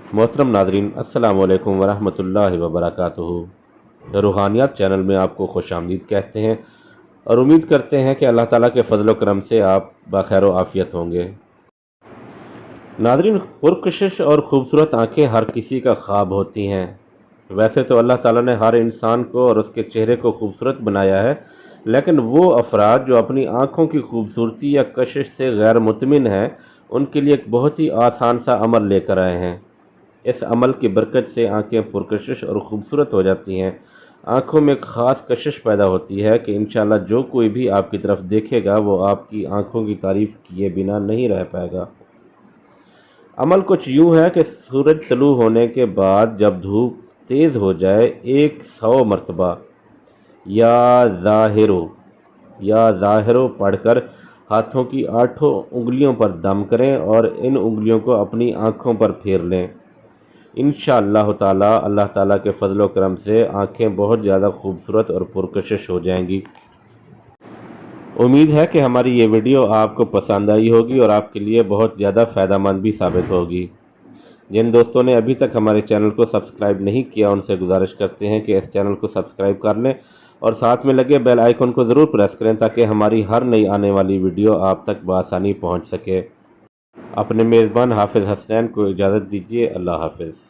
मोहतरम नादरीन, अस्सलाम वालेकुम वरहमतुल्लाहि वबरकातुहू। रूहानियात चैनल में आपको खुश आमदीद कहते हैं और उम्मीद करते हैं कि अल्लाह ताला के फजल करम से आप बखैर व आफियत होंगे। नादरीन, पुरकशिश और ख़ूबसूरत आँखें हर किसी का ख्वाब होती हैं। वैसे तो अल्लाह ताला ने हर इंसान को और उसके चेहरे को खूबसूरत बनाया है, लेकिन वो अफराद जो अपनी आँखों की खूबसूरती या कशिश से गैर मुतमिन हैं, उनके लिए एक बहुत ही आसान सा अमल लेकर आए हैं। इस अमल की बरकत से आंखें पुरकशिश और ख़ूबसूरत हो जाती हैं। आंखों में एक ख़ास कशिश पैदा होती है कि इंशाअल्लाह जो कोई भी आपकी तरफ देखेगा वो आपकी आंखों की तारीफ़ किए बिना नहीं रह पाएगा। अमल कुछ यूँ है कि सूरज तलू होने के बाद जब धूप तेज़ हो जाए 100 मरतबा या ज़ाहिरो पढ़कर हाथों की 8 उंगलियों पर दम करें और इन उंगलियों को अपनी आँखों पर फेर लें। इंशाअल्लाह ताला अल्लाह ताला के फजल करम से आँखें बहुत ज़्यादा खूबसूरत और पुरकशिश हो जाएंगी। उम्मीद है कि हमारी ये वीडियो आपको पसंद आई होगी और आपके लिए बहुत ज़्यादा फ़ायदेमंद भी साबित होगी। जिन दोस्तों ने अभी तक हमारे चैनल को सब्सक्राइब नहीं किया, उनसे गुजारिश करते हैं कि इस चैनल को सब्सक्राइब कर लें और साथ में लगे बेल आइकन को ज़रूर प्रेस करें ताकि हमारी हर नई आने वाली वीडियो आप तक बआसानी पहुँच सके। अपने मेज़बान हाफिज़ हसनैन को इजाज़त दीजिए। अल्लाह हाफिज़।